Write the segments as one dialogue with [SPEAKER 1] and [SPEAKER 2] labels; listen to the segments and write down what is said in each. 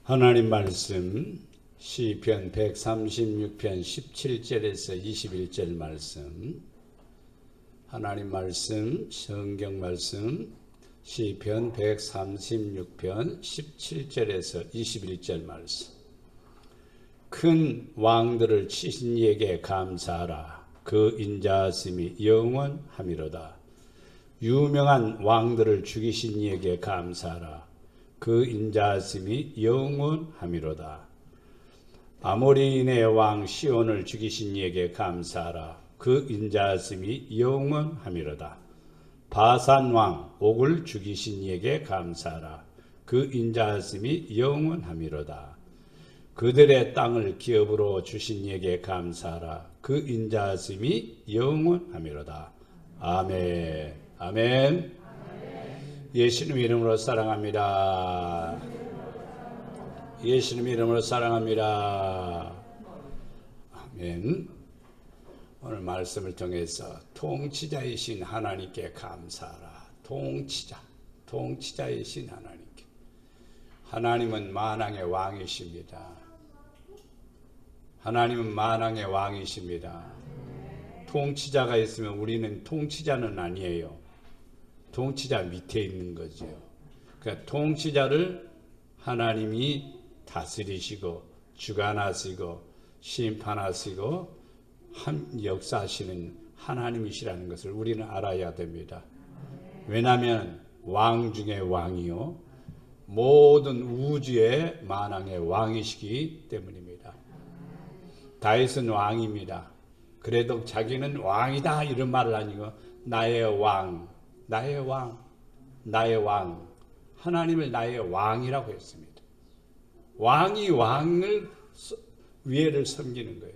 [SPEAKER 1] 하나님 말씀 시편 136편 17절에서 21절 말씀. 하나님 말씀, 성경 말씀 시편 136편 17절에서 21절 말씀. 큰 왕들을 치신 이에게 감사하라. 그 인자하심이 영원하미로다. 유명한 왕들을 죽이신 이에게 감사하라. 그 인자하심이 영원하미로다. 아모리인의 왕 시온을 죽이신 이에게 감사하라. 그 인자하심이 영원하미로다. 바산 왕 옥을 죽이신 이에게 감사하라. 그 인자하심이 영원하미로다. 그들의 땅을 기업으로 주신 이에게 감사하라. 그 인자하심이 영원하미로다. 아멘. 아멘. 예수님 이름으로 사랑합니다. 예수님 이름으로 사랑합니다. 아멘. 오늘 말씀을 통해서 통치자이신 하나님께 감사하라. 통치자이신 하나님께. 하나님은 만왕의 왕이십니다. 하나님은 만왕의 왕이십니다. 통치자가 있으면 우리는 통치자는 아니에요. 통치자 밑에 있는 거죠. 그러니까 통치자를 하나님이 다스리시고 주관하시고 심판하시고 역사하시는 하나님이시라는 것을 우리는 알아야 됩니다. 왜냐하면 왕 중에 왕이요 모든 우주의 만왕의 왕이시기 때문입니다. 다윗은 왕입니다. 그래도 자기는 왕이다 이런 말을 아니고 나의 왕, 하나님을 나의 왕이라고 했습니다. 왕이 왕을 위에를 섬기는 거예요.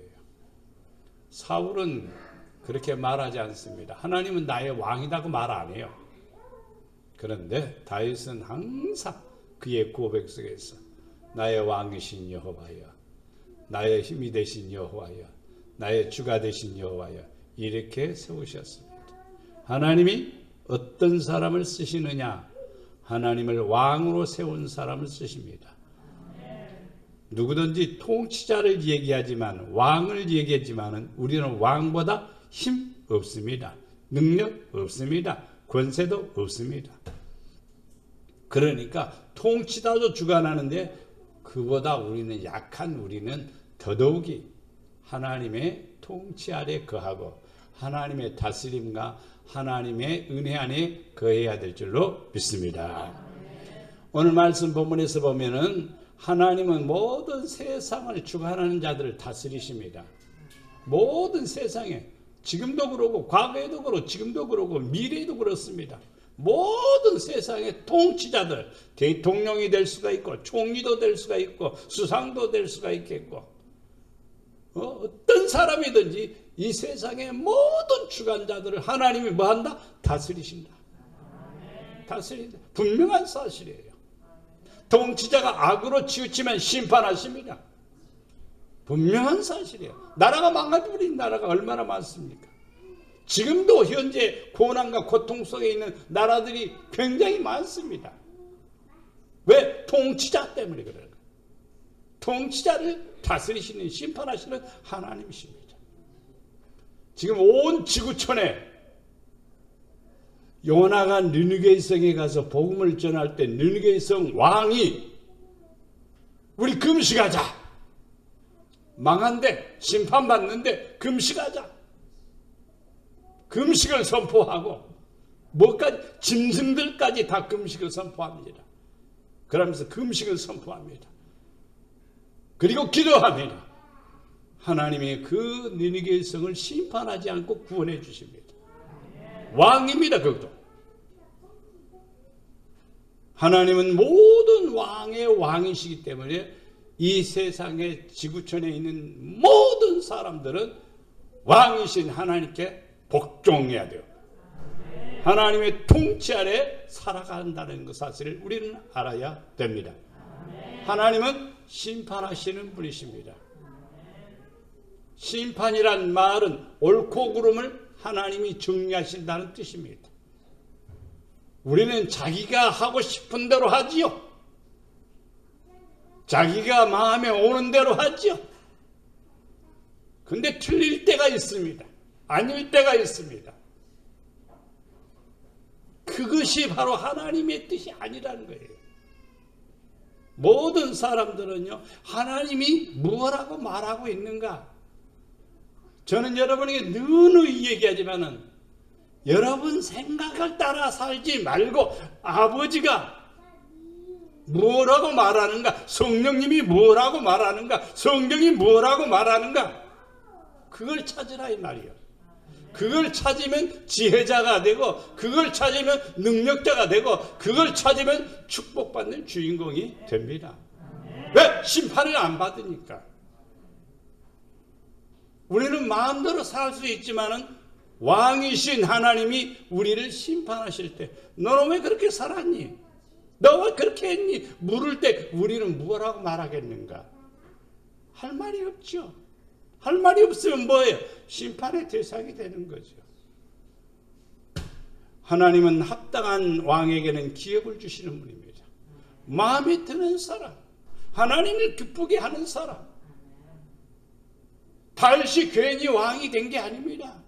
[SPEAKER 1] 사울은 그렇게 말하지 않습니다. 하나님은 나의 왕이라고 말 안 해요. 그런데 다윗은 항상 그의 고백 속에서 나의 왕이신 여호와여, 나의 힘이 되신 여호와여, 나의 주가 되신 여호와여 이렇게 세우셨습니다. 하나님이 어떤 사람을 쓰시느냐? 하나님을 왕으로 세운 사람을 쓰십니다. 누구든지 통치자를 얘기하지만 왕을 얘기하지만 우리는 왕보다 힘 없습니다. 능력 없습니다. 권세도 없습니다. 그러니까 통치자도 주관하는데 그보다 우리는 약한 우리는 더더욱이 하나님의 통치 아래 거하고 하나님의 다스림과 하나님의 은혜 안에 거해야 될 줄로 믿습니다. 오늘 말씀 본문에서 보면은 하나님은 모든 세상을 주관하는 자들을 다스리십니다. 모든 세상에 지금도 그러고 과거에도 그러고 지금도 그러고 미래에도 그렇습니다. 모든 세상의 통치자들 대통령이 될 수가 있고 총리도 될 수가 있고 수상도 될 수가 있겠고 어떤 사람이든지 이 세상의 모든 주관자들을 하나님이 뭐한다? 다스리신다. 다스린다. 분명한 사실이에요. 통치자가 악으로 치우치면 심판하십니다. 분명한 사실이에요. 나라가 망가져버린 나라가 얼마나 많습니까? 지금도 현재 고난과 고통 속에 있는 나라들이 굉장히 많습니다. 왜? 통치자 때문에 그래요. 통치자를 다스리시는 심판하시는 하나님이십니다. 지금 온 지구촌에 요나가 느느게 성에 가서 복음을 전할 때 느느게 성 왕이 우리 금식하자. 망한데 심판받는데 금식하자. 금식을 선포하고 뭐까지 짐승들까지 다 금식을 선포합니다. 그러면서 금식을 선포합니다. 그리고 기도합니다. 하나님이 그 니느웨 성을 심판하지 않고 구원해 주십니다. 왕입니다. 그것도. 하나님은 모든 왕의 왕이시기 때문에 이 세상의 지구촌에 있는 모든 사람들은 왕이신 하나님께 복종해야 돼요. 하나님의 통치 아래 살아간다는 그 사실을 우리는 알아야 됩니다. 하나님은 심판하시는 분이십니다. 심판이란 말은 옳고 그름을 하나님이 정리하신다는 뜻입니다. 우리는 자기가 하고 싶은 대로 하지요. 자기가 마음에 오는 대로 하죠. 근데 틀릴 때가 있습니다. 아닐 때가 있습니다. 그것이 바로 하나님의 뜻이 아니라는 거예요. 모든 사람들은요, 하나님이 뭐라고 말하고 있는가? 저는 여러분에게 누누이 얘기하지만은, 여러분 생각을 따라 살지 말고, 아버지가 뭐라고 말하는가? 성령님이 뭐라고 말하는가? 성경이 뭐라고 말하는가? 그걸 찾으라 이 말이에요. 그걸 찾으면 지혜자가 되고, 그걸 찾으면 능력자가 되고, 그걸 찾으면 축복받는 주인공이 됩니다. 왜? 심판을 안 받으니까. 우리는 마음대로 살 수 있지만은 왕이신 하나님이 우리를 심판하실 때, 너는 왜 그렇게 살았니? 너 왜 그렇게 했니? 물을 때 우리는 뭐라고 말하겠는가? 할 말이 없죠. 할 말이 없으면 뭐예요? 심판의 대상이 되는 거죠. 하나님은 합당한 왕에게는 기업을 주시는 분입니다. 마음에 드는 사람, 하나님을 기쁘게 하는 사람. 다윗이 괜히 왕이 된 게 아닙니다.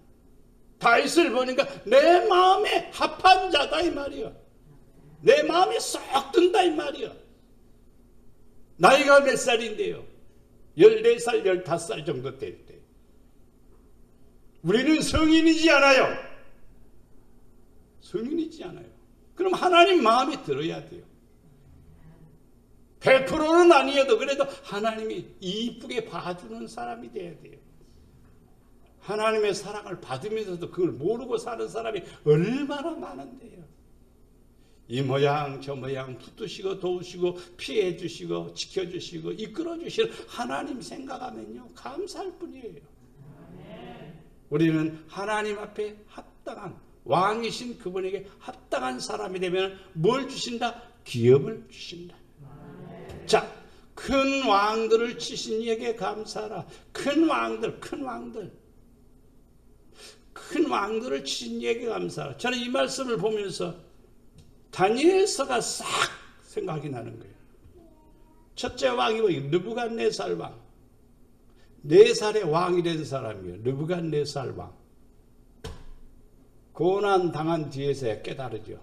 [SPEAKER 1] 다윗을 보니까 내 마음에 합한 자다 이 말이요. 내 마음에 쏙 든다 이 말이요. 나이가 몇 살인데요? 14살, 15살 정도 될 때. 우리는 성인이지 않아요. 성인이지 않아요. 그럼 하나님 마음에 들어야 돼요. 100%는 아니어도 그래도 하나님이 이쁘게 봐주는 사람이 돼야 돼요. 하나님의 사랑을 받으면서도 그걸 모르고 사는 사람이 얼마나 많은데요. 이 모양 저 모양 붙드시고 도우시고 피해 주시고 지켜주시고 이끌어 주시는 하나님 생각하면요 감사할 뿐이에요. 우리는 하나님 앞에 합당한 왕이신 그분에게 합당한 사람이 되면 뭘 주신다? 기업을 주신다. 자, 큰 왕들을 치신 이에게 감사하라. 큰 왕들을 치신 이에게 감사하라. 저는 이 말씀을 보면서 다니엘서가 싹 생각이 나는 거예요. 첫째 왕이 뭐예요? 느부갓네살 왕. 4살의 왕이 된 사람이에요. 느부갓네살 왕. 고난 당한 뒤에서야 깨달으죠.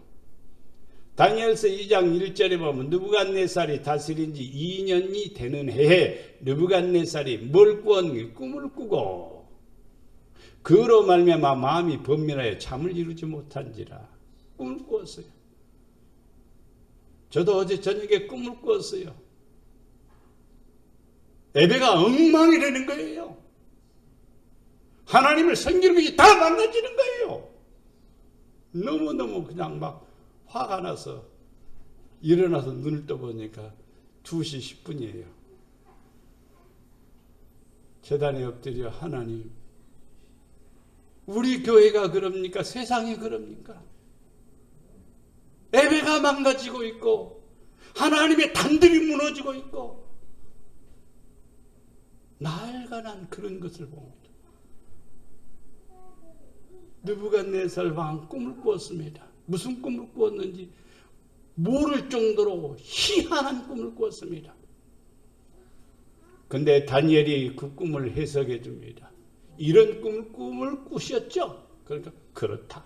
[SPEAKER 1] 다니엘서 2장 1절에 보면 느부갓네살이 다스린 지 2년이 되는 해에 느부갓네살이 뭘 꾸었니? 꿈을 꾸고 그로 말미암아 마음이 번민하여 잠을 이루지 못한지라. 꿈을 꾸었어요. 저도 어제 저녁에 꿈을 꾸었어요. 예배가 엉망이 되는 거예요. 하나님을 섬기는 것이 다 망가지는 거예요. 너무너무 그냥 막 화가 나서 일어나서 눈을 떠보니까 2시 10분이에요. 제단에 엎드려 하나님, 우리 교회가 그럽니까? 세상이 그럽니까? 예배가 망가지고 있고 하나님의 단들이 무너지고 있고 날간한 그런 것을 봅니다. 느부갓네살 왕 꿈을 꾸었습니다. 무슨 꿈을 꾸었는지 모를 정도로 희한한 꿈을 꾸었습니다. 근데 다니엘이 그 꿈을 해석해 줍니다. 이런 꿈을 꾸셨죠? 그러니까 그렇다.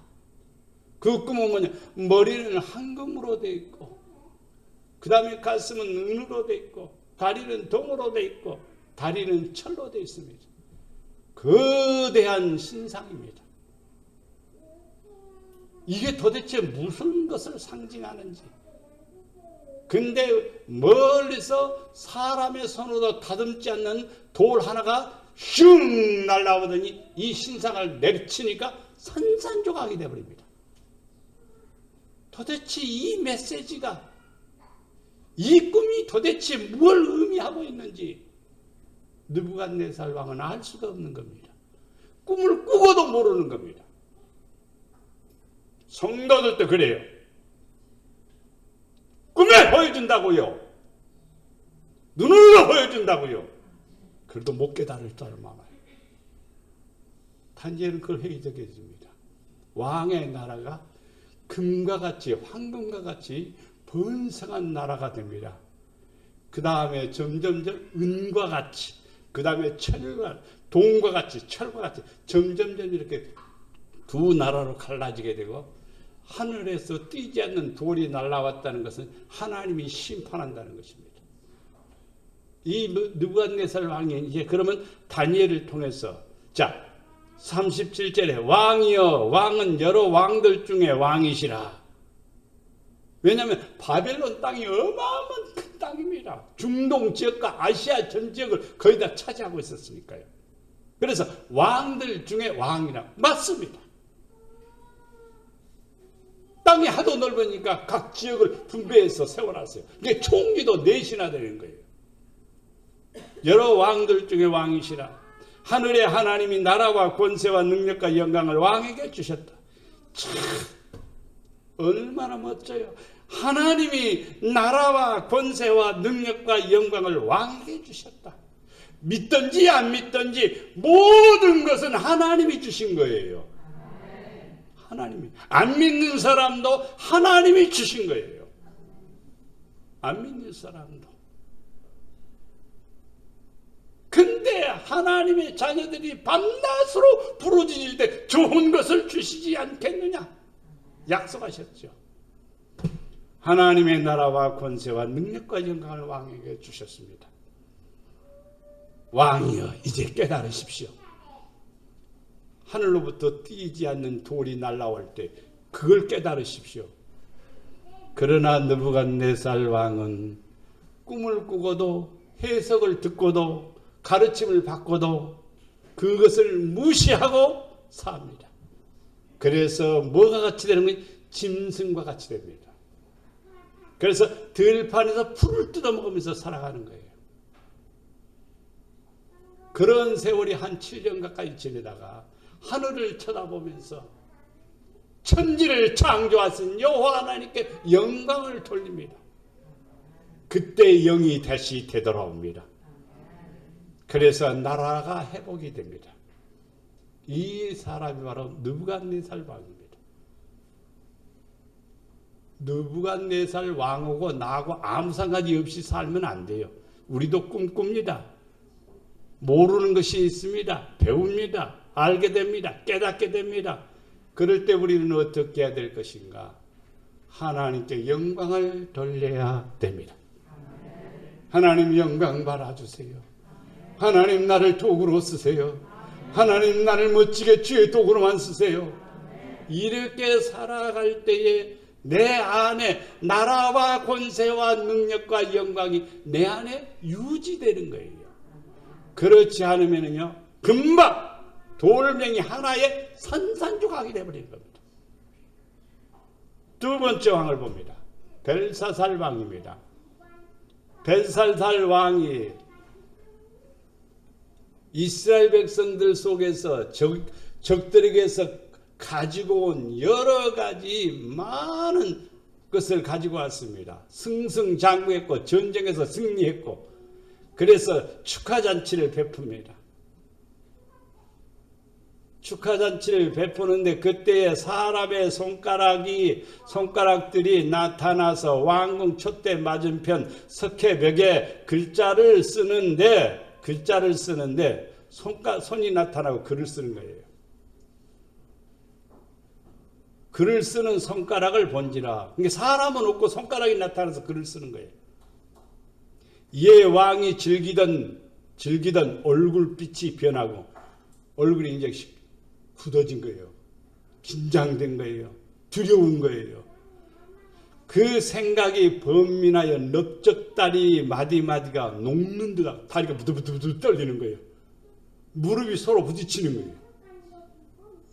[SPEAKER 1] 그 꿈은 뭐냐? 머리는 황금으로 되어 있고 그 다음에 가슴은 은으로 되어 있고 다리는 동으로 되어 있고 다리는 철로 되어 있습니다. 거대한 신상입니다. 이게 도대체 무슨 것을 상징하는지. 근데 멀리서 사람의 손으로 다듬지 않는 돌 하나가 슝 날아오더니 이 신상을 내리치니까 산산조각이 되어버립니다. 도대체 이 메시지가, 이 꿈이 도대체 뭘 의미하고 있는지 느부갓네살 왕은 알 수가 없는 겁니다. 꿈을 꾸고도 모르는 겁니다. 성도들도 그래요. 꿈에 보여준다고요. 눈으로 보여준다고요. 그래도 못 깨달을 사람 많아요. 다니엘은 그걸 해석해 줍니다. 왕의 나라가 금과 같이 황금과 같이 번성한 나라가 됩니다. 그 다음에 점점점 은과 같이, 그 다음에 철과, 동과 같이, 철과 같이 점점점 이렇게 두 나라로 갈라지게 되고, 하늘에서 뛰지 않는 돌이 날아왔다는 것은 하나님이 심판한다는 것입니다. 이 느부갓네살 왕이 이제 그러면 다니엘을 통해서, 자 37절에 왕이여, 왕은 여러 왕들 중에 왕이시라. 왜냐하면 바벨론 땅이 어마어마한 큰 땅입니다. 중동 지역과 아시아 전 지역을 거의 다 차지하고 있었으니까요. 그래서 왕들 중에 왕이라. 맞습니다. 땅이 하도 넓으니까 각 지역을 분배해서 세워놨어요. 이게 총리도 넷이나 되는 거예요. 여러 왕들 중에 왕이시라. 하늘의 하나님이 나라와 권세와 능력과 영광을 왕에게 주셨다. 참 얼마나 멋져요. 하나님이 나라와 권세와 능력과 영광을 왕에게 주셨다. 믿든지 안 믿든지 모든 것은 하나님이 주신 거예요. 하나님이. 안 믿는 사람도 하나님이 주신 거예요. 안 믿는 사람도. 근데 하나님의 자녀들이 밤낮으로 부르짖을 때 좋은 것을 주시지 않겠느냐? 약속하셨죠. 하나님의 나라와 권세와 능력과 영광을 왕에게 주셨습니다. 왕이여, 이제 깨달으십시오. 하늘로부터 뛰지 않는 돌이 날아올 때 그걸 깨달으십시오. 그러나 느부갓네살 왕은 꿈을 꾸고도 해석을 듣고도 가르침을 받고도 그것을 무시하고 삽니다. 그래서 뭐가 같이 되는 거예요? 짐승과 같이 됩니다. 그래서 들판에서 풀을 뜯어먹으면서 살아가는 거예요. 그런 세월이 한 7년 가까이 지내다가 하늘을 쳐다보면서 천지를 창조하신 여호와 하나님께 영광을 돌립니다. 그때 영이 다시 되돌아옵니다. 그래서 나라가 회복이 됩니다. 이 사람이 바로 느부갓네살 왕입니다. 느부갓네살 왕하고 나하고 아무 상관이 없이 살면 안 돼요. 우리도 꿈꿉니다. 모르는 것이 있습니다. 배웁니다. 알게 됩니다. 깨닫게 됩니다. 그럴 때 우리는 어떻게 해야 될 것인가? 하나님께 영광을 돌려야 됩니다. 하나님 영광 받아주세요. 하나님 나를 도구로 쓰세요. 하나님 나를 멋지게 주의 도구로만 쓰세요. 이렇게 살아갈 때에 내 안에 나라와 권세와 능력과 영광이 내 안에 유지되는 거예요. 그렇지 않으면요 금방 돌멩이 하나에 산산조각이 되어버리는 겁니다. 두 번째 왕을 봅니다. 벨사살 왕입니다. 벨사살 왕이 이스라엘 백성들 속에서 적들에게서 가지고 온 여러 가지 많은 것을 가지고 왔습니다. 승승장구했고 전쟁에서 승리했고 그래서 축하잔치를 베풉니다. 축하잔치를 베푸는데 그때에 사람의 손가락들이 나타나서 왕궁 촛대 맞은편 석회벽에 글자를 쓰는데 손이 나타나고 글을 쓰는 거예요. 글을 쓰는 손가락을 본지라. 그러니까 사람은 없고 손가락이 나타나서 글을 쓰는 거예요. 이에 왕이 즐기던 얼굴빛이 변하고 얼굴이 이제 굳어진 거예요. 긴장된 거예요. 두려운 거예요. 그 생각이 번민하여 넓적다리 마디마디가 녹는 듯 다리가 부들부들 떨리는 거예요. 무릎이 서로 부딪히는 거예요.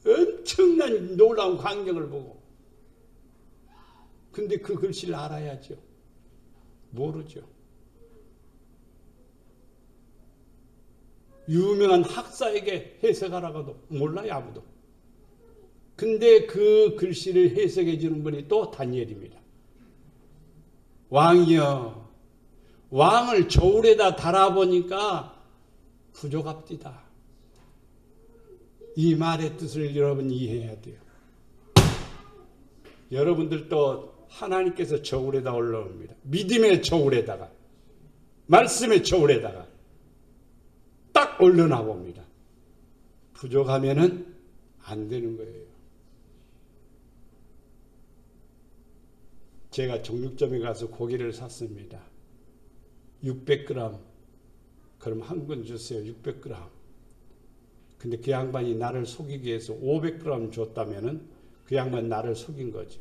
[SPEAKER 1] 엄청난 놀라운 광경을 보고. 근데 그 글씨를 알아야죠. 모르죠. 유명한 학사에게 해석하라고도 몰라요, 아무도. 근데 그 글씨를 해석해 주는 분이 또 다니엘입니다. 왕이여, 왕을 저울에다 달아보니까 부족합디다. 이 말의 뜻을 여러분 이해해야 돼요. 여러분들도 하나님께서 저울에다 올라옵니다. 믿음의 저울에다가. 말씀의 저울에다가 딱 올려놔 봅니다. 부족하면은 안 되는 거예요. 제가 정육점에 가서 고기를 샀습니다. 600g. 그럼 한 근 주세요. 600g. 근데 그 양반이 나를 속이기 위해서 500g 줬다면은 그 양반 나를 속인 거죠.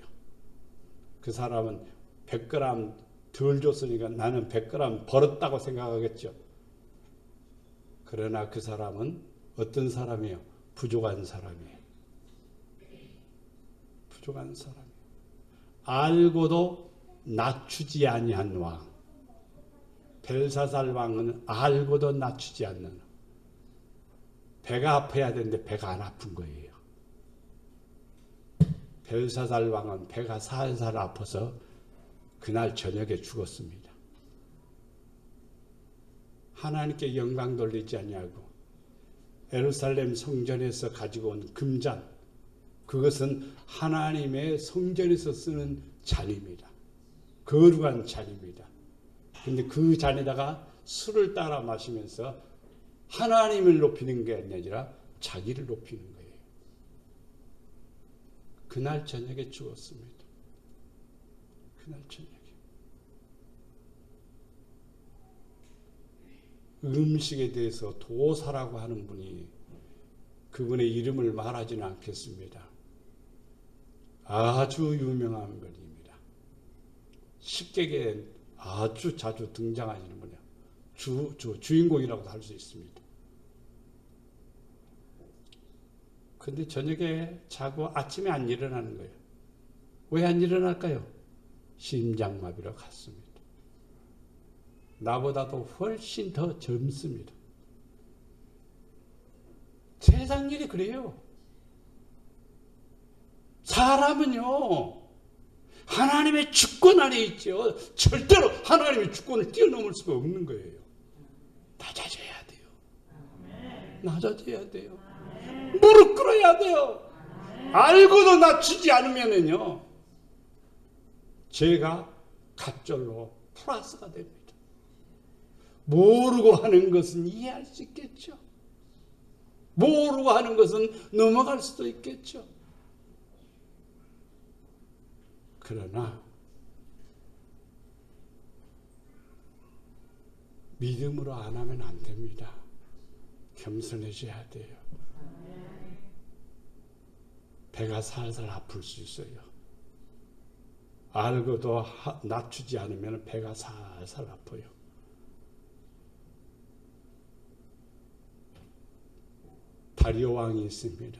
[SPEAKER 1] 그 사람은 100g 덜 줬으니까 나는 100g 벌었다고 생각하겠죠. 그러나 그 사람은 어떤 사람이에요? 부족한 사람이에요. 부족한 사람이에요. 알고도 낮추지 아니한 왕. 벨사살 왕은 알고도 낮추지 않는. 배가 아파야 되는데 배가 안 아픈 거예요. 벨사살 왕은 배가 살살 아파서 그날 저녁에 죽었습니다. 하나님께 영광 돌리지 아니하고 예루살렘 성전에서 가지고 온 금잔, 그것은 하나님의 성전에서 쓰는 잔입니다. 거룩한 잔입니다. 근데 그 잔에다가 술을 따라 마시면서 하나님을 높이는 게 아니라 자기를 높이는 거예요. 그날 저녁에 죽었습니다. 그날 저녁에. 음식에 대해서 도사라고 하는 분이, 그분의 이름을 말하지는 않겠습니다. 아주 유명한 분입니다. 식객에 아주 자주 등장하시는 분이에요. 주인공이라고도 할 수 있습니다. 근데 저녁에 자고 아침에 안 일어나는 거예요. 왜 안 일어날까요? 심장마비로 갔습니다. 나보다도 훨씬 더 젊습니다. 세상 일이 그래요. 사람은요, 하나님의 주권 안에 있죠. 절대로 하나님의 주권을 뛰어넘을 수가 없는 거예요. 낮아져야 돼요. 낮아져야 돼요. 무릎 꿇어야 돼요. 알고도 낮추지 않으면은요, 죄가 갑절로 플러스가 됩니다. 모르고 하는 것은 이해할 수 있겠죠. 모르고 하는 것은 넘어갈 수도 있겠죠. 그러나 믿음으로 안 하면 안 됩니다. 겸손해져야 돼요. 배가 살살 아플 수 있어요. 알고도 낮추지 않으면 배가 살살 아파요. 다리오 왕이 있습니다.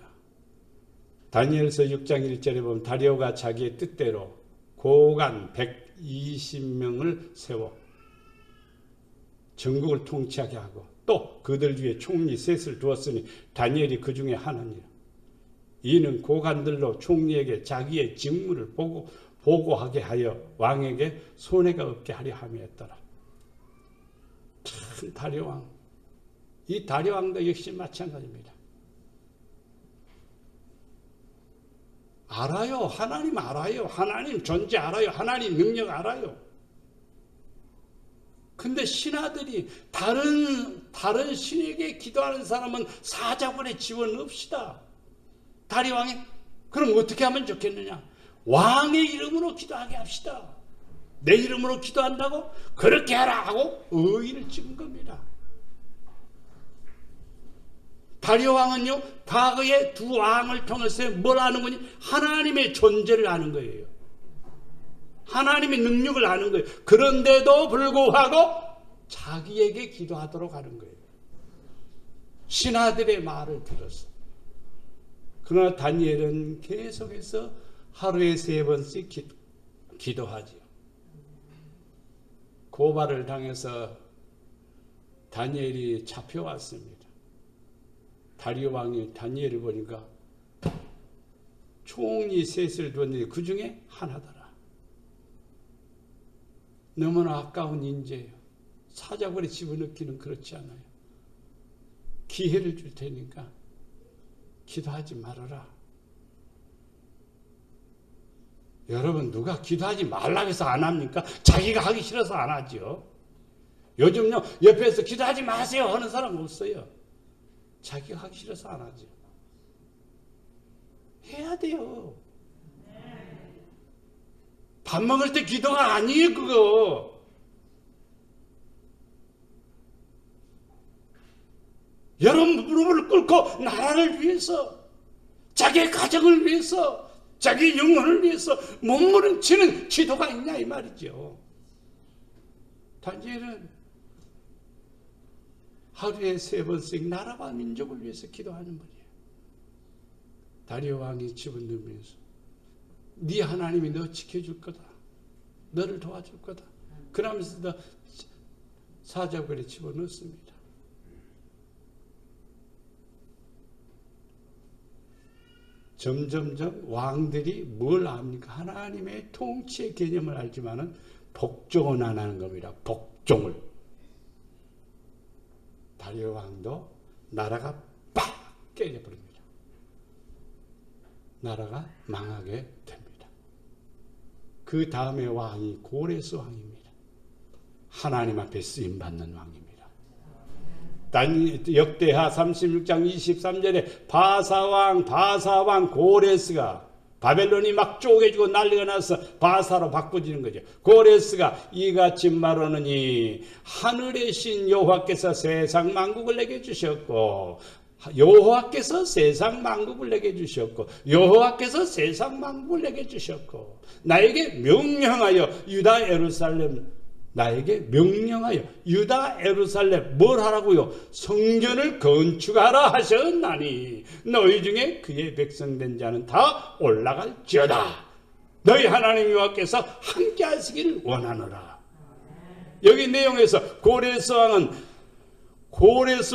[SPEAKER 1] 다니엘서 6장 1절에 보면 다리오가 자기의 뜻대로 고관 120명을 세워 전국을 통치하게 하고 또 그들 위에 총리 셋을 두었으니 다니엘이 그 중에 하나니라. 이는 고관들로 총리에게 자기의 직무를 보고하게 하여 왕에게 손해가 없게 하려 함이었더라. 참 다리오 왕. 이 다리오 왕도 역시 마찬가지입니다. 알아요. 하나님 알아요. 하나님 존재 알아요. 하나님 능력 알아요. 근데 신하들이 다른 신에게 기도하는 사람은 사자굴에 집어넣읍시다. 다리오 왕이 그럼 어떻게 하면 좋겠느냐? 왕의 이름으로 기도하게 합시다. 내 이름으로 기도한다고? 그렇게 하라 하고 의의를 찍은 겁니다. 다리오 왕은요, 과거의 두 왕을 통해서 뭘 아는 거니? 하나님의 존재를 아는 거예요. 하나님의 능력을 아는 거예요. 그런데도 불구하고 자기에게 기도하도록 하는 거예요. 신하들의 말을 들었어. 그러나 다니엘은 계속해서 하루에 3번씩 기도하죠. 고발을 당해서 다니엘이 잡혀왔습니다. 다리오 왕이 다니엘을 보니까 총리 셋을 두었는데 그 중에 하나더라. 너무나 아까운 인재예요. 사자굴에 집어넣기는 그렇지 않아요. 기회를 줄 테니까 기도하지 말아라. 여러분 누가 기도하지 말라고 해서 안 합니까? 자기가 하기 싫어서 안 하죠. 요즘요 옆에서 기도하지 마세요 하는 사람 없어요. 자기가 하기 싫어서 안 하죠. 해야 돼요. 밥 먹을 때 기도가 아니에요 그거. 여러분 무릎을 꿇고 나라를 위해서, 자기의 가정을 위해서, 자기 영혼을 위해서 몸부림치는 기도가 있냐 이 말이죠. 다니엘은 하루에 3번씩 나라와 민족을 위해서 기도하는 분이에요. 다리오 왕이 집을 누면서 네 하나님이 너 지켜줄 거다, 너를 도와줄 거다 그러면서 너 사자굴에 집어넣습니다. 점점점 왕들이 뭘 압니까? 하나님의 통치의 개념을 알지만은 복종은 안 하는 겁니다. 복종을. 다리오 왕도 나라가 빡 깨져버립니다. 나라가 망하게 됩니다. 그 다음에 왕이 고레스 왕입니다. 하나님 앞에 쓰임받는 왕입니다. 역대하 36장 23절에 바사왕 고레스가, 바벨론이 막 쪼개지고 난리가 나서 바사로 바꿔지는 거죠. 고레스가 이같이 말하느니 하늘의 신 여호와께서 세상 만국을 내게 주셨고, 여호와께서 세상 만국을 내게 주셨고, 여호와께서 세상 만국을 내게 주셨고, 나에게 명령하여 유다 예루살렘, 나에게 명령하여 유다 예루살렘 뭘 하라고요? 성전을 건축하라 하셨나니 너희 중에 그의 백성된 자는 다 올라갈지어다. 너희 하나님 여호와께서 함께 하시기를 원하노라. 여기 내용에서 고레스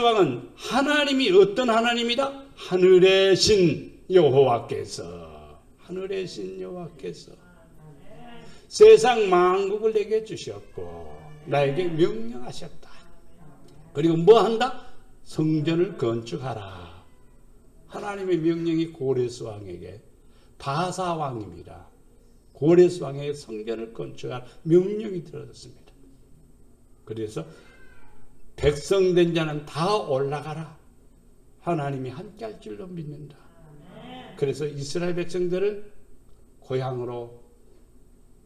[SPEAKER 1] 왕은 하나님이 어떤 하나님이다? 하늘의 신 여호와께서, 하늘의 신 여호와께서 세상 만국을 내게 주셨고 나에게 명령하셨다. 그리고 뭐 한다? 성전을 건축하라. 하나님의 명령이 고레스 왕에게, 바사 왕입니다. 고레스 왕에게 성전을 건축할 명령이 들어졌습니다. 그래서 백성된 자는 다 올라가라. 하나님이 함께 할 줄로 믿는다. 그래서 이스라엘 백성들을 고향으로,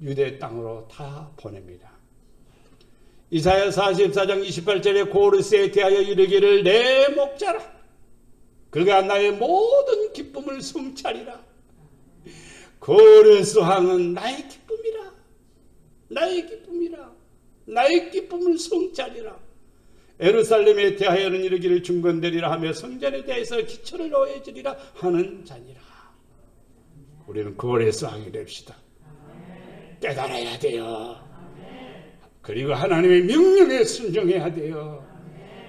[SPEAKER 1] 유대 땅으로 다 보냅니다. 이사야 44장 28절에 고레스에 대하여 이르기를 내 목자라. 그가 나의 모든 기쁨을 성찰이라. 고레스 왕은 나의 기쁨이라. 나의 기쁨이라. 나의 기쁨을 성찰이라. 예루살렘에 대하여는 이르기를 중건되리라 하며 성전에 대해서 기초를 놓여주리라 하는 자니라. 우리는 고레스 왕이 됩시다. 깨달아야 돼요. 그리고 하나님의 명령에 순종해야 돼요.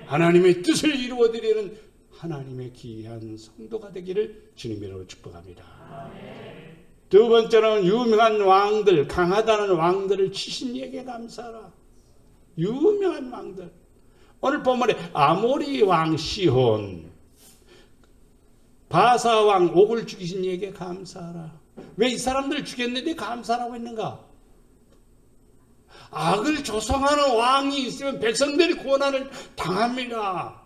[SPEAKER 1] 하나님의 뜻을 이루어드리는 하나님의 귀한 성도가 되기를 주님으로 축복합니다. 두 번째는 유명한 왕들, 강하다는 왕들을 치신 이에게 감사하라. 유명한 왕들. 오늘 본문에 아모리 왕 시혼, 바사 왕 옥을 죽이신 이에게 감사하라. 왜 이 사람들을 죽였는데 감사하라고 했는가? 악을 조성하는 왕이 있으면 백성들이 고난을 당합니다.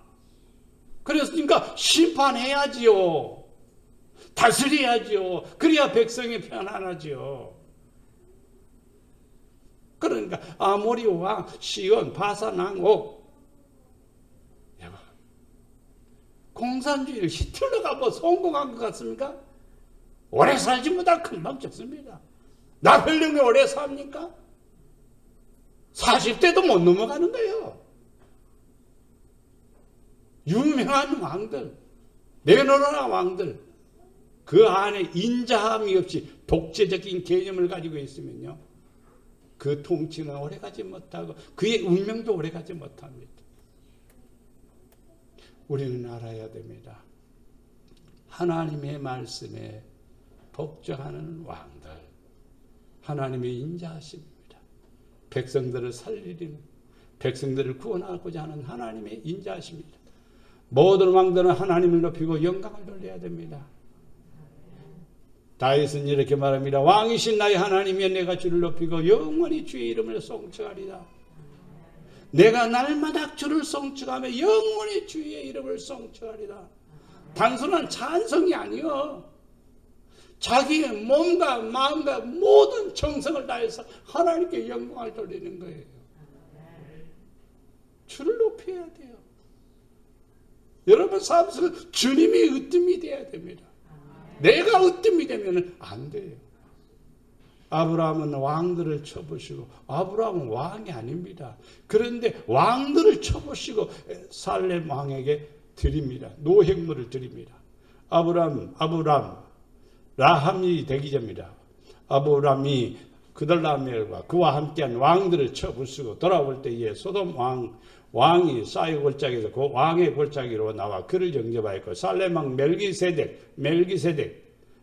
[SPEAKER 1] 그러니까 심판해야지요. 다스려야지요. 그래야 백성이 편안하지요. 그러니까 아모리 왕 시온, 바사 왕 옥, 공산주의를 히틀러가 뭐 성공한 것 같습니까? 오래 살지 못하 금방 죽습니다. 나폴레옹이 오래 삽니까? 40대도 못 넘어가는 거예요. 유명한 왕들, 내노라 왕들, 그 안에 인자함이 없이 독재적인 개념을 가지고 있으면요, 그 통치는 오래가지 못하고 그의 운명도 오래가지 못합니다. 우리는 알아야 됩니다. 하나님의 말씀에 복종하는 왕들, 하나님의 인자하심입니다. 백성들을 살리는, 백성들을 구원하고자 하는 하나님의 인자하심입니다. 모든 왕들은 하나님을 높이고 영광을 돌려야 됩니다. 다윗은 이렇게 말합니다. 왕이신 나의 하나님이여 내가 주를 높이고 영원히 주의 이름을 송축하리라. 내가 날마다 주를 송축하며 영원히 주의 이름을 송축하리라. 단순한 찬성이 아니요. 자기의 몸과 마음과 모든 정성을 다해서 하나님께 영광을 돌리는 거예요. 주를 높여야 돼요. 여러분 삶 속에서 주님이 으뜸이 돼야 됩니다. 내가 으뜸이 되면 안 돼요. 아브라함은 왕들을 쳐보시고, 아브라함은 왕이 아닙니다. 그런데 왕들을 쳐보시고 살렘 왕에게 드립니다. 노획물을 드립니다. 아브라함 라함이 되기 전입니다. 아브라함이 그들라멜과 그와 함께한 왕들을 쳐부수고 돌아올 때에 소돔 왕이 싸이 골짜기에서 그 왕의 골짜기로 나와 그를 영접하였고, 살렘 왕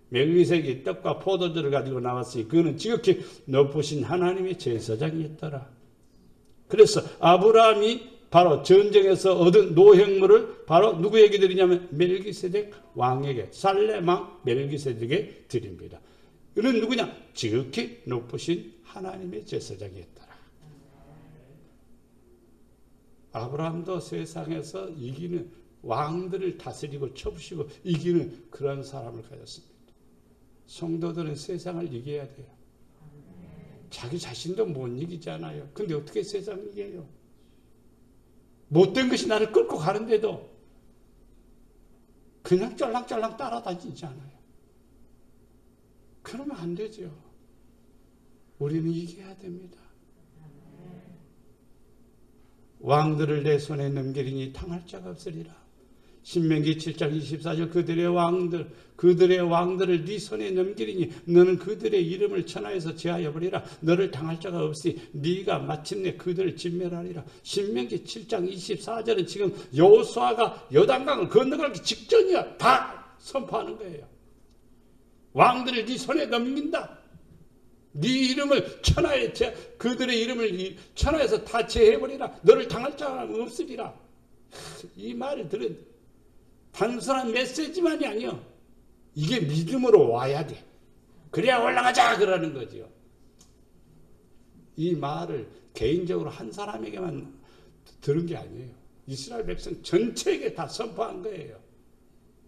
[SPEAKER 1] 멜기세덱이 떡과 포도주를 가지고 나왔으니 그는 지극히 높으신 하나님의 제사장이었더라. 그래서 아브라함이 바로 전쟁에서 얻은 노획물을 바로 누구에게 드리냐면 멜기세덱 왕에게, 살렘 왕 멜기세덱에게 드립니다. 그는 누구냐? 지극히 높으신 하나님의 제사장이었더라. 아브라함도 세상에서 이기는, 왕들을 다스리고 쳐부시고 이기는 그런 사람을 가졌습니다. 성도들은 세상을 이겨야 돼요. 자기 자신도 못 이기잖아요. 근데 어떻게 세상을 이겨요? 못된 것이 나를 끌고 가는데도 그냥 쫄랑쫄랑 따라다니잖아요. 그러면 안 되죠. 우리는 이겨야 됩니다. 왕들을 내 손에 넘기리니 당할 자가 없으리라. 신명기 7장 24절 그들의 왕들을 네 손에 넘기리니 너는 그들의 이름을 천하에서 제하여 버리라. 너를 당할 자가 없으니 네가 마침내 그들을 진멸하리라. 신명기 7장 24절은 지금 여호수아가 요단강을 건너가기 직전이야. 다 선포하는 거예요. 왕들을 네 손에 넘긴다. 네 이름을 천하에 그들의 이름을 천하에서 다 제해버리라. 너를 당할 자가 없으리라. 이 말을 들은 단순한 메시지만이 아니요. 이게 믿음으로 와야 돼. 그래야 올라가자 그러는 거죠. 이 말을 개인적으로 한 사람에게만 들은 게 아니에요. 이스라엘 백성 전체에게 다 선포한 거예요.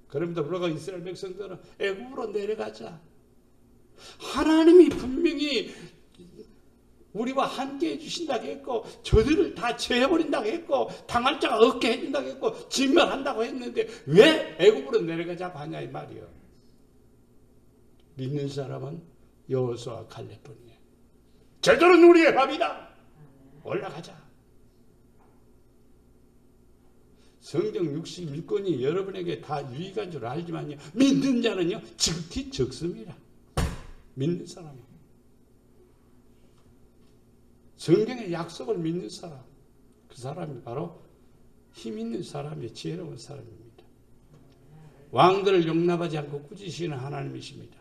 [SPEAKER 1] 그럼에도 불구하고 이스라엘 백성들은 애굽으로 내려가자. 하나님이 분명히 우리와 함께 해주신다고 했고, 저들을 다 제해버린다고 했고, 당할 자가 없게 해준다고 했고, 진멸한다고 했는데 왜 애굽으로 내려가자고 하냐 이 말이요. 믿는 사람은 여호수아 갈렙뿐이에요. 저들은 우리의 밥이다. 올라가자. 성경 61권이 여러분에게 다 유익한 줄 알지만요, 믿는 자는요 지극히 적습니다. 믿는 사람은 성경의 약속을 믿는 사람, 그 사람이 바로 힘 있는 사람이 지혜로운 사람입니다. 왕들을 용납하지 않고 꾸짖으시는 하나님이십니다.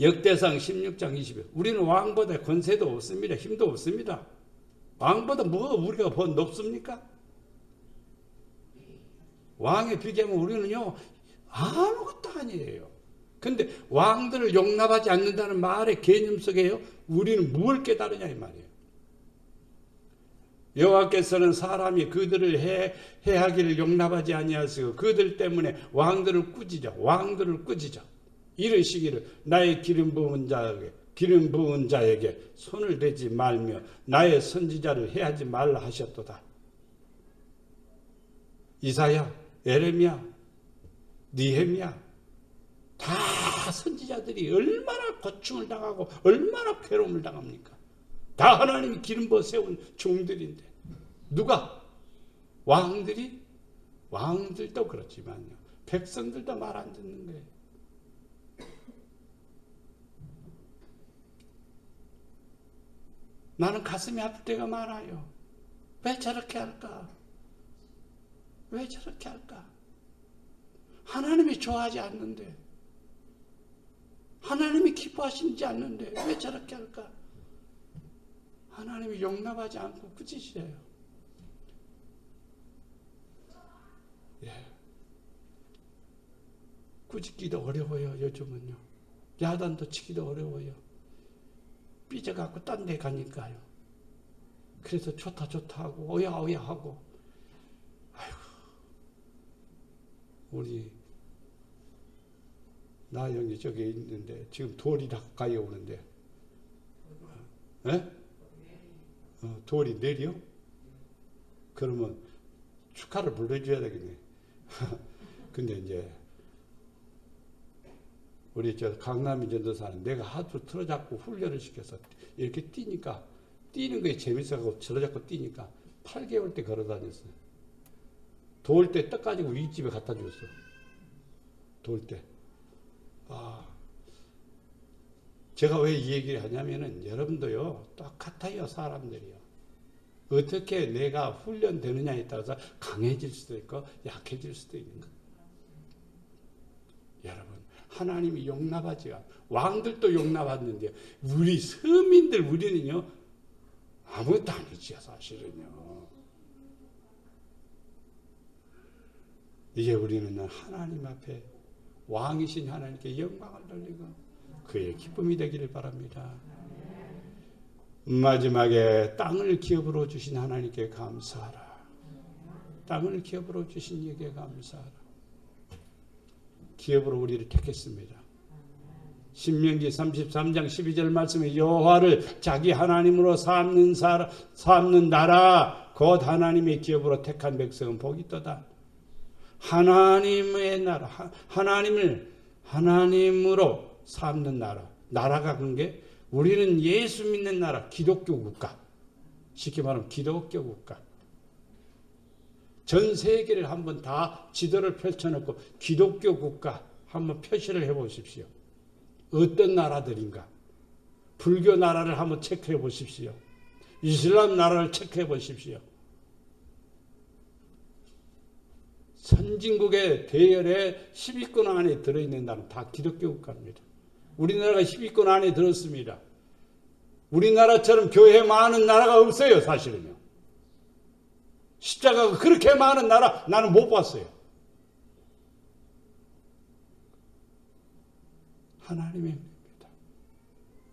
[SPEAKER 1] 역대상 16장 20절. 우리는 왕보다 권세도 없습니다. 힘도 없습니다. 왕보다 뭐 우리가 더 높습니까? 왕에 비교하면 우리는요 아무것도 아니에요. 근데 왕들을 용납하지 않는다는 말의 개념 속에요, 우리는 무엇을 깨달으냐 이 말이에요. 여호와께서는 사람이 그들을 해하기를 용납하지 아니하시고 그들 때문에 왕들을 꾸짖어 이르시기를 나의 기름 부은 자에게 손을 대지 말며 나의 선지자를 해하지 말라 하셨도다. 이사야, 에레미야, 느헤미야 다 선지자들이 얼마나 고충을 당하고 얼마나 괴로움을 당합니까? 다 하나님이 기름 부어 세운 종들인데 누가? 왕들도 그렇지만요, 백성들도 말 안 듣는 거예요. 나는 가슴이 아플 때가 많아요. 왜 저렇게 할까? 왜 저렇게 할까? 하나님이 좋아하지 않는데, 하나님이 기뻐하시지 않는데 왜 저렇게 할까? 하나님이 용납하지 않고 꾸짖으세요. 꾸짖기도 어려워요. 요즘은요. 야단도 치기도 어려워요. 삐져갖고 딴 데 가니까요. 그래서 좋다 하고 오야 하고. 아이고, 우리 나 형이 저기 있는데 지금 돌이 가까이 오는데, 돌이 내려? 그러면 축하를 불러줘야 되겠네. 근데 이제 우리 저 강남이 전도사는 내가 하도 틀어잡고 훈련을 시켜서 이렇게 뛰니까, 뛰는 거에 재밌어서 틀어잡고 뛰니까 8개월 때 걸어 다녔어요. 도울 때 떡 가지고 윗집에 갖다 줬어. 도울 때. 제가 왜 이 얘기를 하냐면은 여러분도요, 똑같아요, 사람들이요. 어떻게 내가 훈련되느냐에 따라서 강해질 수도 있고 약해질 수도 있는 거예요. 여러분, 하나님이 용납하지가, 왕들도 용납하는데 우리 서민들, 우리는요 아무것도 아니지요, 사실은요. 이제 우리는 하나님 앞에 왕이신 하나님께 영광을 돌리고 그의 기쁨이 되기를 바랍니다. 마지막에 땅을 기업으로 주신 하나님께 감사하라. 땅을 기업으로 주신 이에게 감사하라. 기업으로 우리를 택했습니다. 신명기 33장 12절 말씀에 여호와를 자기 하나님으로 삼는 나라 곧 하나님의 기업으로 택한 백성은 복이 있도다. 하나님의 나라, 하나님을 하나님으로 삼는 나라. 나라가 그런 게 우리는 예수 믿는 나라, 기독교 국가. 쉽게 말하면 기독교 국가. 전 세계를 한번 다 지도를 펼쳐놓고 기독교 국가 한번 표시를 해보십시오. 어떤 나라들인가? 불교 나라를 한번 체크해 보십시오. 이슬람 나라를 체크해 보십시오. 선진국의 대열의 10위권 안에 들어있는 나라는 다 기독교 국가입니다. 우리나라가 10위권 안에 들었습니다. 우리나라처럼 교회 많은 나라가 없어요, 사실은요. 십자가가 그렇게 많은 나라 나는 못 봤어요. 하나님의 은혜입니다.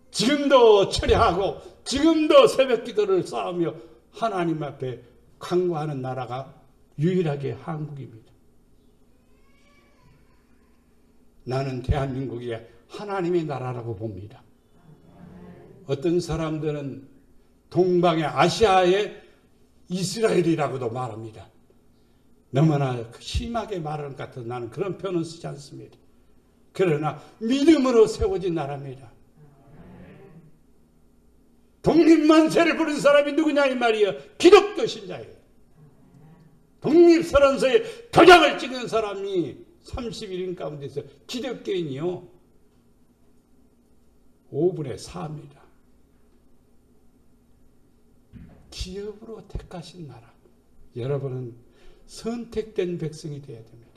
[SPEAKER 1] 지금도 철야하고 지금도 새벽 기도를 쌓으며 하나님 앞에 간구하는 나라가 유일하게 한국입니다. 나는 대한민국이 하나님의 나라라고 봅니다. 어떤 사람들은 동방의 아시아의 이스라엘이라고도 말합니다. 너무나 심하게 말하는 것 같아서 나는 그런 표현은 쓰지 않습니다. 그러나 믿음으로 세워진 나라입니다. 독립만세를 부른 사람이 누구냐 이 말이에요. 기독교 신자예요. 독립선언서에 도장을 찍은 사람이 31인 가운데서 기독교인이요 5분의 4입니다. 기업으로 택하신 나라. 여러분은 선택된 백성이 되어야 됩니다.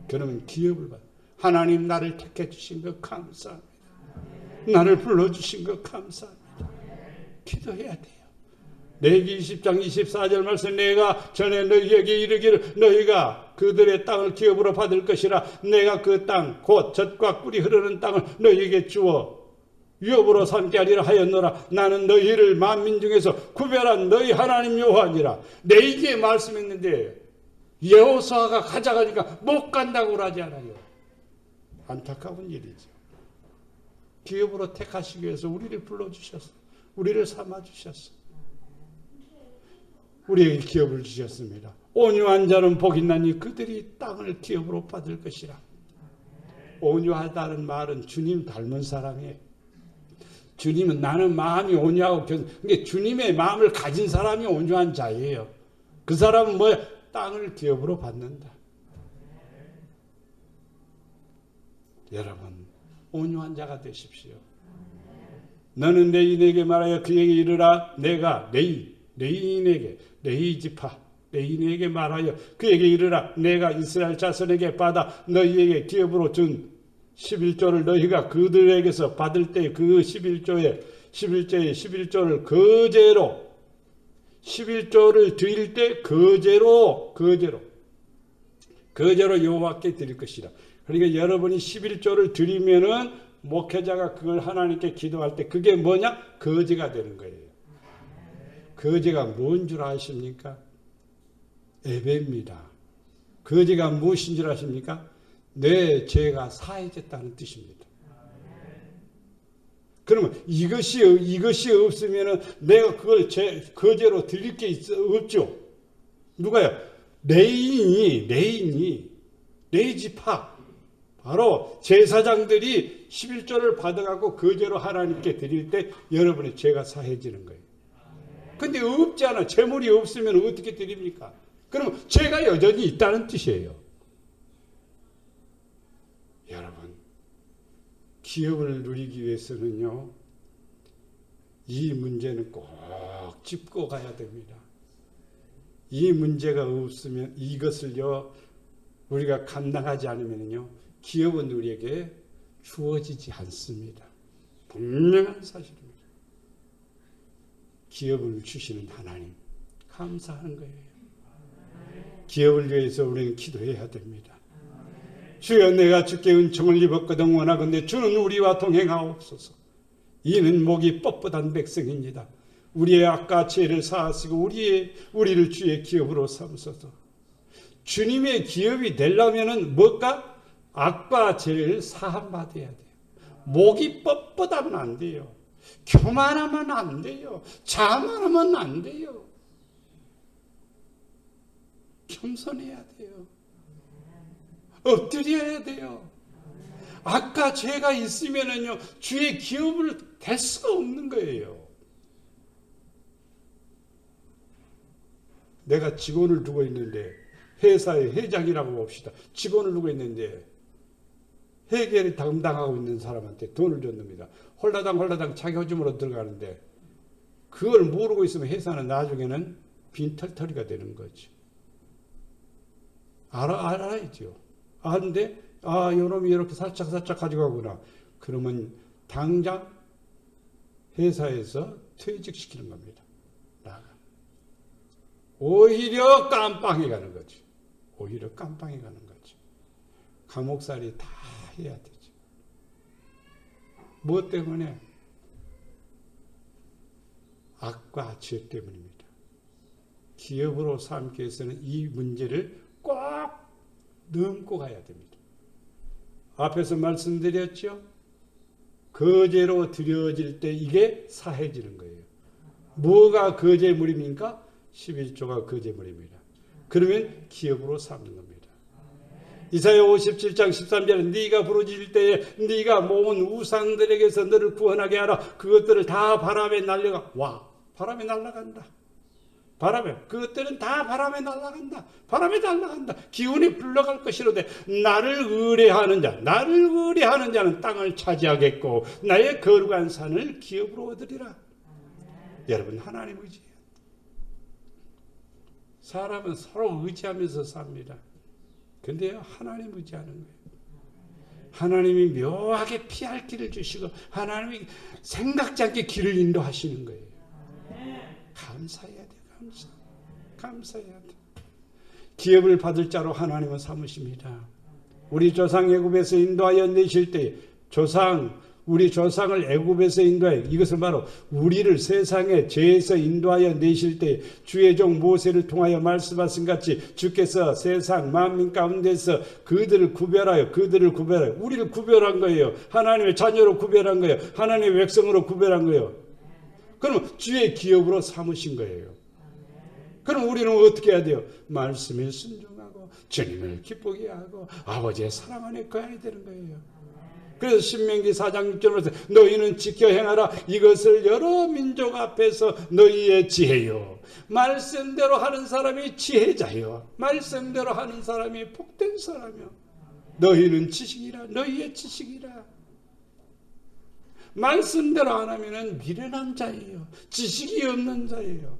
[SPEAKER 1] 그러면 기업을 받아요. 하나님 나를 택해 주신 것 감사합니다. 나를 불러주신 것 감사합니다. 기도해야 돼요. 레위기 20장 24절 말씀 내가 전에 너희에게 이르기를 너희가 그들의 땅을 기업으로 받을 것이라 내가 그 땅 곧 젖과 꿀이 흐르는 땅을 너희에게 주어 위업으로 삼게 하리라 하였노라. 나는 너희를 만민 중에서 구별한 너희 하나님 여호와니라. 레위기에 말씀했는데 여호수아가 가져가니까 못 간다고 하지 않아요. 안타까운 일이죠. 기업으로 택하시기 위해서 우리를 불러주셨어. 우리를 삼아주셨어. 우리에게 기업을 주셨습니다. 온유한 자는 복이 있나니 그들이 땅을 기업으로 받을 것이라. 온유하다는 말은 주님 닮은 사람이에요. 주님은 나는 마음이 온유하고 그러니까 주님의 마음을 가진 사람이 온유한 자예요. 그 사람은 뭐야? 땅을 기업으로 받는다. 여러분 온유한 자가 되십시오. 너는 레인에게 말하여 그에게 이르라. 내가 레인에게 레이지파 레인에게 말하여 그에게 이르라. 내가 이스라엘 자손에게 받아 너희에게 기업으로 준 11조를 너희가 그들에게서 받을 때 그 11조의 11조를 거제로 11조를 드릴 때 거제로 여호와께 드릴 것이라. 그러니까 여러분이 11조를 드리면은 목회자가 그걸 하나님께 기도할 때 그게 뭐냐? 거제가 되는 거예요. 그 죄가 뭔 줄 아십니까? 예배입니다. 그 죄가 무엇인 줄 아십니까? 내 죄가 사해졌다는 뜻입니다. 그러면 이것이 없으면 내가 그걸 그 죄로 드릴 게 없죠. 누가요? 레위지파 바로 제사장들이 11조를 받아갖고 그 죄로 하나님께 드릴 때 여러분의 죄가 사해지는 거예요. 근데 없지 않아. 재물이 없으면 어떻게 드립니까? 그러면 죄가 여전히 있다는 뜻이에요. 여러분, 기업을 누리기 위해서는요, 이 문제는 꼭 짚고 가야 됩니다. 이 문제가 없으면, 이것을요, 우리가 감당하지 않으면요, 기업은 우리에게 주어지지 않습니다. 분명한 사실입니다. 기업을 주시는 하나님, 감사하는 거예요. 기업을 위해서 우리는 기도해야 됩니다. 주여, 내가 주께 은총을 입었거든 원하건대 주는 우리와 동행하옵소서. 이는 목이 뻣뻣한 백성입니다. 우리의 악과 죄를 사하시고 우리를 주의 기업으로 삼으소서. 주님의 기업이 되려면은 뭘까? 악과 죄를 사함받아야 돼요. 목이 뻣뻣하면 안 돼요. 교만하면 안 돼요. 자만하면 안 돼요. 겸손해야 돼요. 엎드려야 돼요. 악과 죄가 있으면은요, 주의 기업을 될 수가 없는 거예요. 내가 직원을 두고 있는데, 회사의 회장이라고 봅시다. 직원을 두고 있는데, 회계를 담당하고 있는 사람한테 돈을 줬습니다. 홀라당 자기 허줌으로 들어가는데, 그걸 모르고 있으면 회사는 나중에는 빈털터리가 되는 거죠. 알아야죠. 아는데, 요놈이 이렇게 살짝 가지고 가구나. 그러면 당장 회사에서 퇴직시키는 겁니다. 나가. 오히려 깜빵에 가는 거죠. 오히려 깜빵에 가는 거죠. 감옥살이 다 해야 되죠. 무엇 때문에? 악과 죄 때문입니다. 기업으로 삼기 위해서는 이 문제를 꼭 넘고 가야 됩니다. 앞에서 말씀드렸죠? 거제로 드려질 때 이게 사해지는 거예요. 뭐가 거제물입니까? 11조가 거제물입니다. 그러면 기업으로 삼는 겁니다. 이사야 57장 13절에 네가 부르짖을 때에 네가 모은 우상들에게서 너를 구원하게 하라. 그것들을 다 바람에 날려가. 와, 바람에 날아간다. 그것들은 다 바람에 날아간다. 바람에 날아간다. 기운이 불러갈 것이로되 나를 의뢰하는 자는 땅을 차지하겠고 나의 거룩한 산을 기업으로 얻으리라. 여러분, 하나님 의지해요. 사람은 서로 의지하면서 삽니다. 근데요, 하나님 의지하는 거예요. 하나님이 묘하게 피할 길을 주시고 하나님이 생각지 않게 길을 인도하시는 거예요. 감사해야 돼요. 감사해야 돼. 기업을 받을 자로 하나님은 삼으십니다. 우리 조상 애굽에서 인도하여 내실 때 우리 조상을 애굽에서 인도하여, 이것은 바로 우리를 세상의 죄에서 인도하여 내실 때 주의 종 모세를 통하여 말씀하신 같이 주께서 세상 만민 가운데서 그들을 구별하여 우리를 구별한 거예요. 하나님의 자녀로 구별한 거예요. 하나님의 백성으로 구별한 거예요. 그러면 주의 기업으로 삼으신 거예요. 그럼 우리는 어떻게 해야 돼요? 말씀에 순종하고 주님을 기쁘게 하고 아버지의 사랑 안에 거해야 되는 거예요. 그래서 신명기 4장 6절에서 너희는 지켜 행하라. 이것을 여러 민족 앞에서 너희의 지혜요. 말씀대로 하는 사람이 지혜자요. 말씀대로 하는 사람이 복된 사람이요. 너희는 지식이라. 너희의 지식이라. 말씀대로 안 하면 미련한 자예요. 지식이 없는 자예요.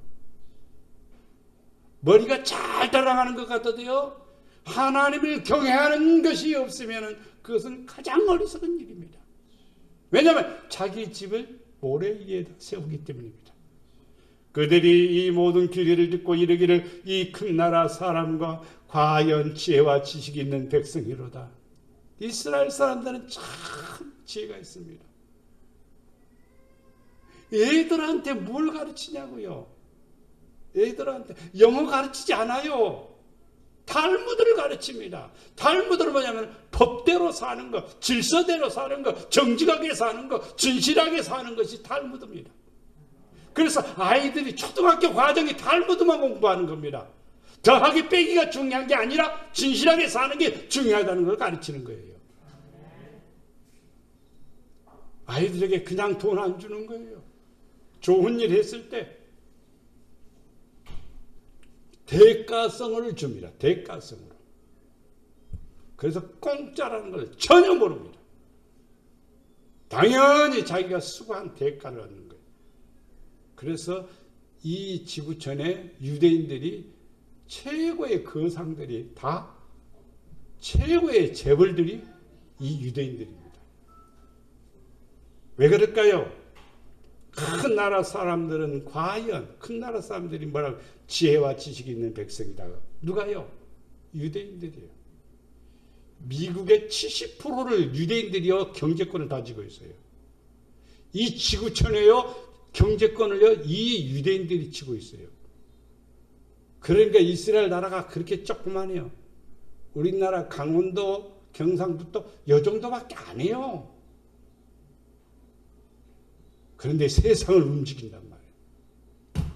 [SPEAKER 1] 머리가 잘 따라가는 것 같아도요, 하나님을 경외하는 것이 없으면 그것은 가장 어리석은 일입니다. 왜냐하면 자기 집을 모래 위에다 세우기 때문입니다. 그들이 이 모든 규례를 듣고 이르기를 이 큰 나라 사람과 과연 지혜와 지식이 있는 백성이로다. 이스라엘 사람들은 참 지혜가 있습니다. 애들한테 뭘 가르치냐고요. 애들한테 영어 가르치지 않아요. 탈무드를 가르칩니다. 탈무드는 뭐냐면 법대로 사는 것, 질서대로 사는 것, 정직하게 사는 것, 진실하게 사는 것이 탈무드입니다. 그래서 아이들이 초등학교 과정이 탈무드만 공부하는 겁니다. 더하기 빼기가 중요한 게 아니라 진실하게 사는 게 중요하다는 걸 가르치는 거예요. 아이들에게 그냥 돈 안 주는 거예요. 좋은 일 했을 때 대가성을 줍니다. 대가성으로. 그래서 공짜라는 걸 전혀 모릅니다. 당연히 자기가 수고한 대가를 얻는 거예요. 그래서 이 지구촌의 유대인들이 최고의 거상들이 다 최고의 재벌들이 이 유대인들입니다. 왜 그럴까요? 큰 나라 사람들은 과연 큰 나라 사람들이 뭐라고 지혜와 지식이 있는 백성이다. 누가요? 유대인들이에요. 미국의 70%를 유대인들이요 경제권을 가지고 있어요. 이 지구촌에요 경제권을요 이 유대인들이 치고 있어요. 그러니까 이스라엘 나라가 그렇게 조그만해요. 우리나라 강원도 경상북도 요 정도밖에 안 해요. 그런데 세상을 움직인단 말이에요.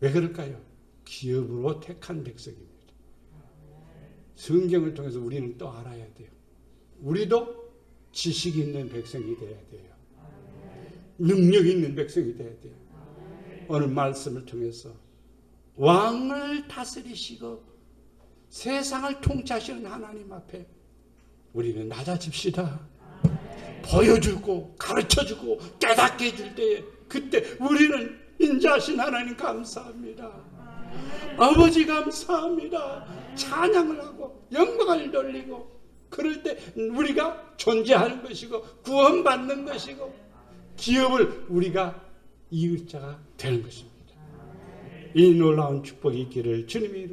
[SPEAKER 1] 왜 그럴까요? 기업으로 택한 백성입니다. 성경을 통해서 우리는 또 알아야 돼요. 우리도 지식 있는 백성이 돼야 돼요. 능력 있는 백성이 돼야 돼요. 오늘 말씀을 통해서 왕을 다스리시고 세상을 통치하시는 하나님 앞에 우리는 낮아집시다. 보여주고 가르쳐주고 깨닫게 해줄 때에 그때 우리는 인자하신 하나님 감사합니다. 아버지 감사합니다. 찬양을 하고 영광을 돌리고 그럴 때 우리가 존재하는 것이고 구원받는 것이고 기업을 우리가 이을 자가 되는 것입니다. 이 놀라운 축복이 있기를 주님의 이름으로